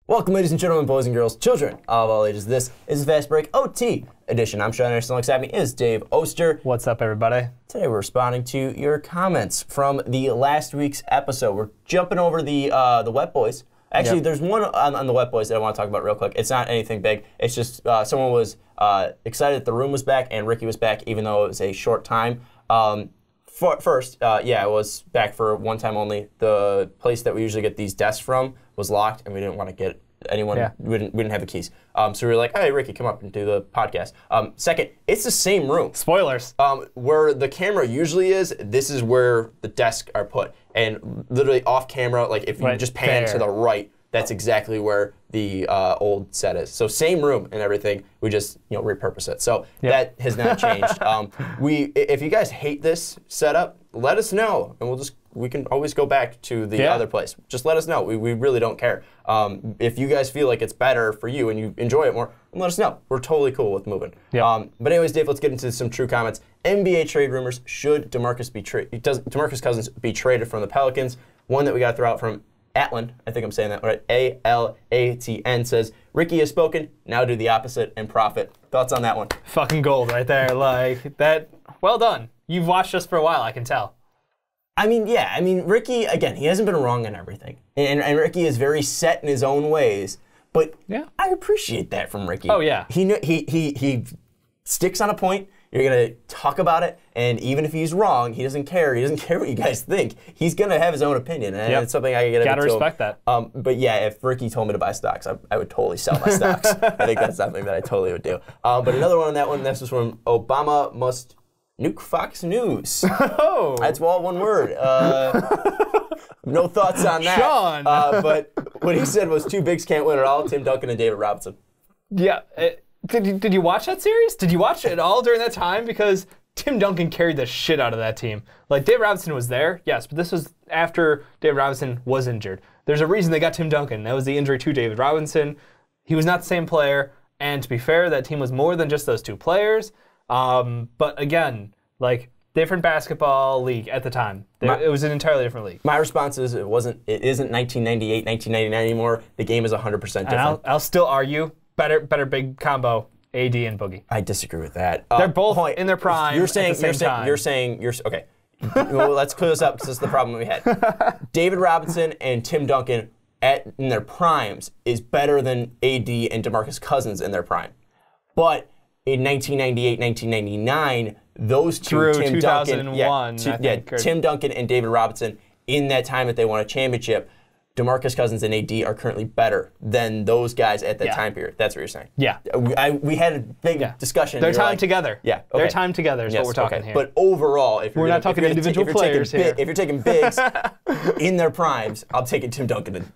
Welcome, ladies and gentlemen, boys and girls, children of all ages. This is the Fast Break OT edition. I'm Sean Anderson. Alongside me is Dave Oster. What's up, everybody? Today we're responding to your comments from the last week's episode. We're jumping over the Wet Boys. Actually, there's one on the Wet Boys that I want to talk about real quick. It's not anything big. It's just someone was excited that the room was back and Ricky was back, even though it was a short time. First, it was back for one time only. The place that we usually get these desks from was locked, and we didn't want to get anyone. Yeah. We didn't have the keys. So we were like, hey, Ricky, come up and do the podcast. Second, it's the same room. Spoilers. Where the camera usually is, this is where the desks are put. And literally off camera, like if you just pan to the right, that's exactly where the old set is. So same room and everything. We just repurpose it. So that has not changed. If you guys hate this setup, let us know, and we can always go back to the other place. Just let us know. We really don't care. If you guys feel like it's better for you and you enjoy it more, let us know. We're totally cool with moving. But anyways, Dave, let's get into some true comments. NBA trade rumors. Should DeMarcus Cousins be traded from the Pelicans? One that we got to throw out from Atlan, I think I'm saying that right, A-L-A-T-N, says, Ricky has spoken, now do the opposite and profit. Thoughts on that one? Fucking gold right there. Like, that, well done. You've watched us for a while, I can tell. I mean, Ricky, again, he hasn't been wrong on everything. And Ricky is very set in his own ways. But I appreciate that from Ricky. Oh, yeah. He sticks on a point. You're going to talk about it. And even if he's wrong, he doesn't care. He doesn't care what you guys think. He's going to have his own opinion. And it's something I get into. Gotta respect that. But yeah, if Ricky told me to buy stocks, I would totally sell my stocks. I think that's something that I totally would do. But another one on that one, this was from Obama Must Nuke Fox News. Oh. That's all one word. No thoughts on that. Sean. But what he said was two bigs can't win at all, Tim Duncan and David Robinson. Yeah. Did you watch that series? Did you watch it all during that time? Because Tim Duncan carried the shit out of that team. Like, Dave Robinson was there, yes, but this was after David Robinson was injured. There's a reason they got Tim Duncan. That was the injury to David Robinson. He was not the same player. And to be fair, that team was more than just those two players. But again, like, different basketball league at the time. It was an entirely different league. My response is it isn't 1998, 1999 anymore. The game is 100% different. And I'll still argue better big combo, AD and Boogie. I disagree with that. They're both in their prime. You're saying okay. Well, let's clear this up because this is the problem we had. David Robinson and Tim Duncan in their primes is better than AD and DeMarcus Cousins in their prime. But in 1998, 1999, those two, Tim Duncan, Tim Duncan and David Robinson, in that time that they won a championship, DeMarcus Cousins and AD are currently better than those guys at that time period. That's what you're saying. Yeah. We had a big discussion. Their time together. Yeah. Okay. Their time together is what we're talking here. But overall, if we're not talking individual players here. If you're taking bigs in their primes, I'm taking Tim Duncan and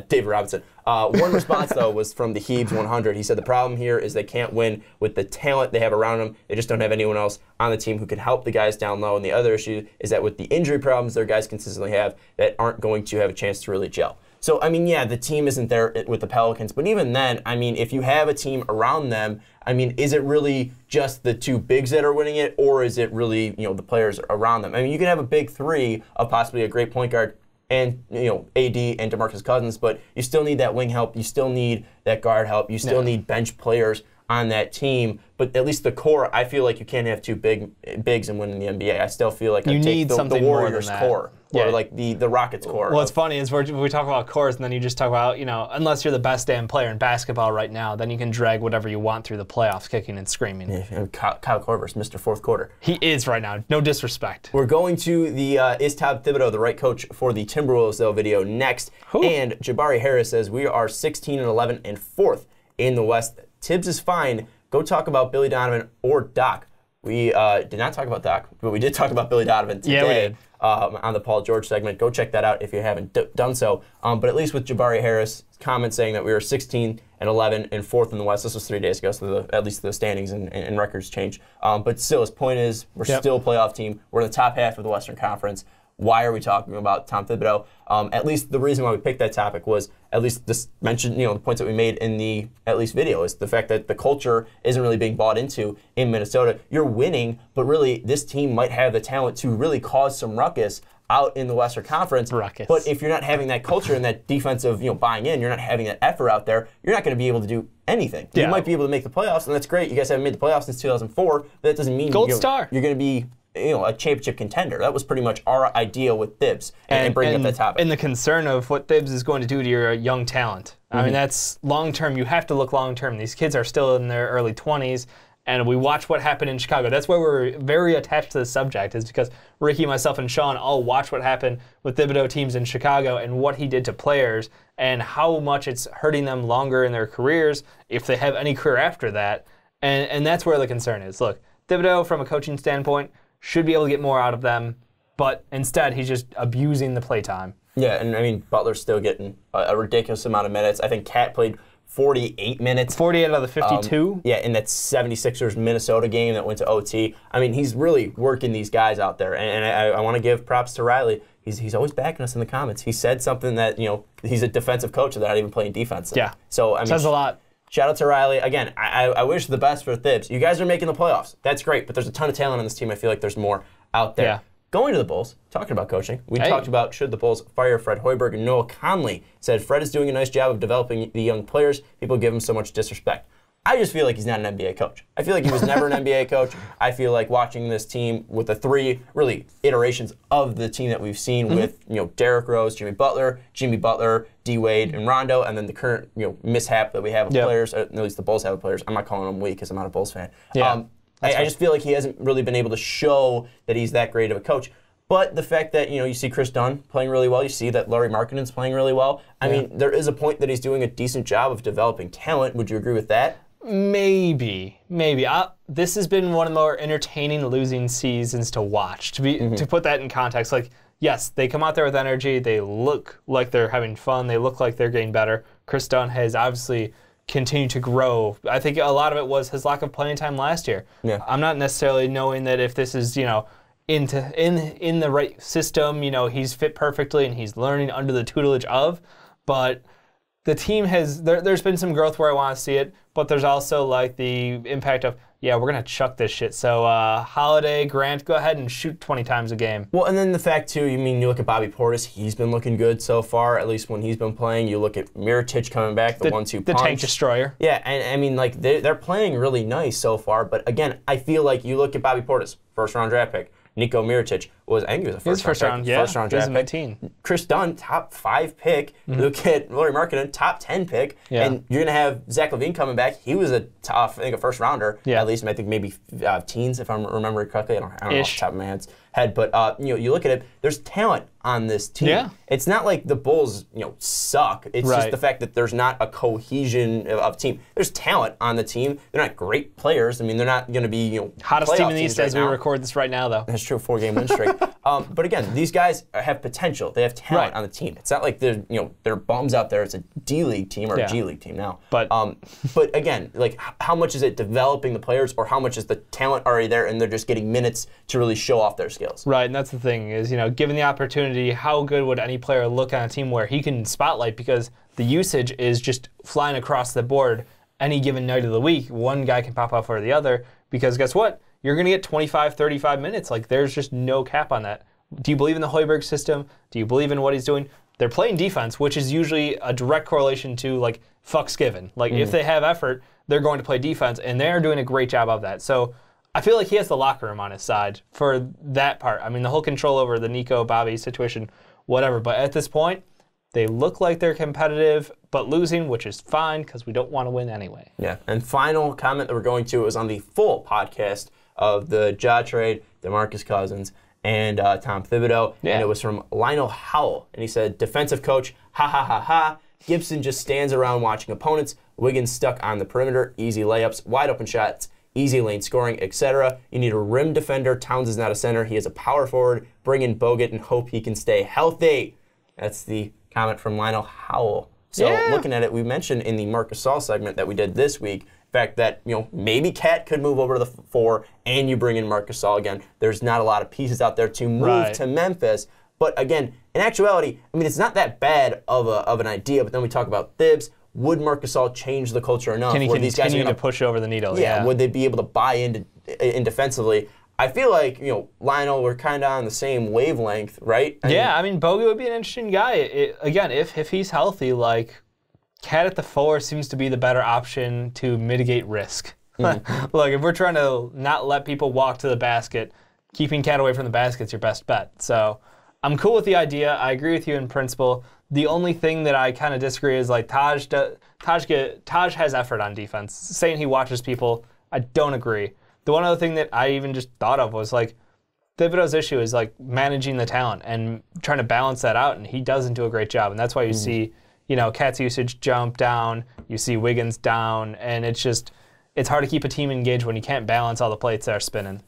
David Robinson. One response, though, was from the Hebes 100. He said the problem here is they can't win with the talent they have around them. They just don't have anyone else on the team who can help the guys down low. And the other issue is that with the injury problems their guys consistently have, that aren't going to have a chance to really gel. So, I mean, yeah, the team isn't there with the Pelicans. But even then, I mean, if you have a team around them, I mean, is it really just the two bigs that are winning it? Or is it really, the players around them? I mean, you can have a big three of possibly a great point guard and AD and DeMarcus Cousins, but you still need that wing help. You still need that guard help. You still need bench players on that team. But at least the core, I feel like you can't have two bigs and win in the NBA. I still feel like you need the Warriors core. Yeah. Or like the Rockets core. What's funny is we talk about cores, and then you just talk about, unless you're the best damn player in basketball right now, then you can drag whatever you want through the playoffs, kicking and screaming. Yeah, Kyle Korver's Mr. Fourth Quarter. He is right now. No disrespect. We're going to the Is Thibodeau the right coach for the Timberwolves, though, video next. Who? And Jabari Harris says, we are 16-11 and 4th in the West. Tibbs is fine. Go talk about Billy Donovan or Doc. We did not talk about Doc, but we did talk about Billy Donovan today. Yeah, we did. On the Paul George segment. Go check that out if you haven't done so. But at least with Jabari Harris' comment saying that we were 16-11 and 4th in the West. This was 3 days ago, so at least the standings and records change. But still, his point is we're still a playoff team. We're in the top half of the Western Conference. why are we talking about Tom Thibodeau? At least the reason why we picked that topic was at least this mentioned, the points that we made in the at least video is the fact that the culture isn't really being bought into in Minnesota. You're winning, but really this team might have the talent to really cause some ruckus out in the Western Conference. Ruckus. But if you're not having that culture and that defensive, buying in, you're not having that effort out there, you're not going to be able to do anything. Yeah. You might be able to make the playoffs, and that's great. You guys haven't made the playoffs since 2004, but that doesn't mean Gold star. You're going to be a championship contender. That was pretty much our idea with Thibs and bringing up that topic. And the concern of what Thibs is going to do to your young talent. I mean, that's long-term. You have to look long-term. These kids are still in their early 20s, and we watch what happened in Chicago. That's why we're very attached to the subject, is because Ricky, myself, and Sean all watch what happened with Thibodeau teams in Chicago and what he did to players and how much it's hurting them longer in their careers if they have any career after that. And that's where the concern is. Look, Thibodeau, from a coaching standpoint, should be able to get more out of them, but instead he's just abusing the playtime. Yeah, and I mean, Butler's still getting a ridiculous amount of minutes. I think Cat played 48 minutes. 48 out of the 52? Yeah, in that 76ers Minnesota game that went to OT. I mean, he's really working these guys out there, and I want to give props to Riley. He's always backing us in the comments. He said something that, he's a defensive coach and they're not even playing defense. Yeah, so I mean, says a lot. Shout out to Riley. Again, I wish the best for Thibs. You guys are making the playoffs. That's great, but there's a ton of talent on this team. I feel like there's more out there. Yeah. Going to the Bulls, talking about coaching, we talked about should the Bulls fire Fred Hoiberg, and Noah Conley said Fred is doing a nice job of developing the young players. People give him so much disrespect. I just feel like he's not an NBA coach. I feel like he was never an NBA coach. I feel like watching this team with the three really iterations of the team that we've seen with Derrick Rose, Jimmy Butler, D Wade, and Rondo, and then the current mishap that we have with players. At least the Bulls have with players. I'm not calling them weak because I'm not a Bulls fan. Yeah, I just feel like he hasn't really been able to show that he's that great of a coach. But the fact that you see Chris Dunn playing really well, you see that Lauri Markkanen's playing really well. I mean, there is a point that he's doing a decent job of developing talent. Would you agree with that? Maybe. This has been one of the more entertaining losing seasons to watch. To put that in context, like, yes, they come out there with energy. They look like they're having fun. They look like they're getting better. Chris Dunn has obviously continued to grow. I think a lot of it was his lack of playing time last year. Yeah. I'm not necessarily knowing that if this is, in the right system, he's fit perfectly and he's learning under the tutelage of, but the team has, there's been some growth where I want to see it, but there's also like the impact of, we're going to chuck this shit. So Holiday, Grant, go ahead and shoot 20 times a game. Well, and then the fact, too, you look at Bobby Portis, he's been looking good so far, at least when he's been playing. You look at Mirotic coming back, the 1-2 punch. The tank destroyer. Yeah, and I mean, like, they're playing really nice so far, but again, I feel like you look at Bobby Portis, first-round draft pick. Nico Mirotic I think he was a first round draft pick. Chris Dunn, top 5 pick. Look at Lauri Markkanen, top 10 pick. Yeah. And you're gonna have Zach LaVine coming back. He was a first rounder. Yeah. At least I think maybe teens, if I'm remembering correctly. I don't know off the top of my head. But you look at it. There's talent on this team. Yeah. It's not like the Bulls suck. It's just the fact that there's not a cohesion of team. There's talent on the team. They're not great players. I mean, they're not going to be hottest team in the East as we record this right now, though. That's true. 4-game win streak. But again, these guys have potential. They have talent on the team. It's not like they're bums out there. It's a D League team or a G League team now. But again, like how much is it developing the players, or how much is the talent already there and they're just getting minutes to really show off their skills? Right, and that's the thing is given the opportunity, how good would any player look on a team where he can spotlight, because the usage is just flying across the board any given night of the week. One guy can pop up for the other, because guess what? You're going to get 25, 35 minutes. Like, there's just no cap on that. Do you believe in the Hoiberg system? Do you believe in what he's doing? They're playing defense, which is usually a direct correlation to, like, fucks given. Like, if they have effort, they're going to play defense, and they're doing a great job of that. So I feel like he has the locker room on his side for that part. I mean, the whole control over the Nico, Bobby situation, whatever. But at this point, they look like they're competitive, but losing, which is fine because we don't want to win anyway. Yeah, and final comment that we're going to is on the full podcast of the Ja trade, DeMarcus Cousins, and Tom Thibodeau. Yeah. And it was from Lionel Howell. And he said, defensive coach, ha ha ha ha. Gibson just stands around watching opponents. Wiggins stuck on the perimeter, easy layups, wide open shots, easy lane scoring, etc. You need a rim defender. Towns is not a center. He is a power forward. Bring in Bogut and hope he can stay healthy. That's the comment from Lionel Howell. So looking at it, we mentioned in the Marc Gasol segment that we did this week, the fact that maybe Cat could move over to the 4 and you bring in Marc Gasol again. There's not a lot of pieces out there to move to Memphis, But again, in actuality, I mean, it's not that bad of an idea. But then we talk about Thibs. Would Marc Gasol change the culture enough? Can he where these guys continue to push over the needle? Yeah. Would they be able to buy in defensively? I feel like, Lionel, we're kind of on the same wavelength, right? I mean, Bogey would be an interesting guy. Again, if he's healthy, like, Cat at the 4 seems to be the better option to mitigate risk. Mm-hmm. Look, if we're trying to not let people walk to the basket, keeping Cat away from the basket's your best bet. So I'm cool with the idea. I agree with you in principle. The only thing that I kind of disagree is, like, Taj has effort on defense. Saying he watches people, I don't agree. The one other thing that I even just thought of was, like, Thibodeau's issue is, like, managing the talent and trying to balance that out, and he doesn't do a great job. And that's why you see, Cat's usage jump down, you see Wiggins down, and it's hard to keep a team engaged when you can't balance all the plates that are spinning,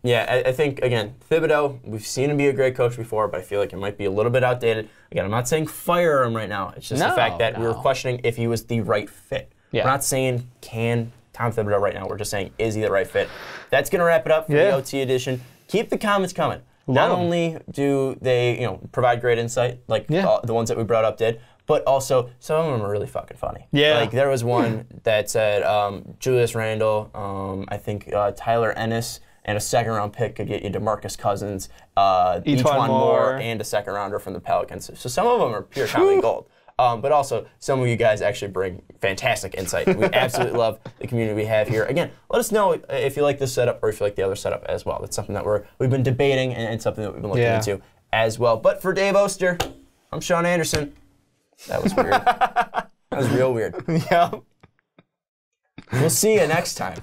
Yeah, I think, again, Thibodeau, we've seen him be a great coach before, but I feel like it might be a little bit outdated. Again, I'm not saying fire him right now. It's just the fact that we were questioning if he was the right fit. Yeah. We're not saying can Tom Thibodeau right now. We're just saying, is he the right fit? That's going to wrap it up for the OT edition. Keep the comments coming. Not only do they provide great insight, like the ones that we brought up did, but also some of them are really fucking funny. Yeah. Like there was one that said Julius Randle, I think Tyler Ennis, and a second-round pick could get you DeMarcus Cousins, Etuan Moore, and a second-rounder from the Pelicans. So some of them are pure comedy gold. But also, some of you guys actually bring fantastic insight. We absolutely love the community we have here. Again, let us know if you like this setup or if you like the other setup as well. That's something that we've been debating and something that we've been looking into as well. But for Dave Oster, I'm Sean Anderson. That was weird. That was real weird. Yeah. We'll see you next time.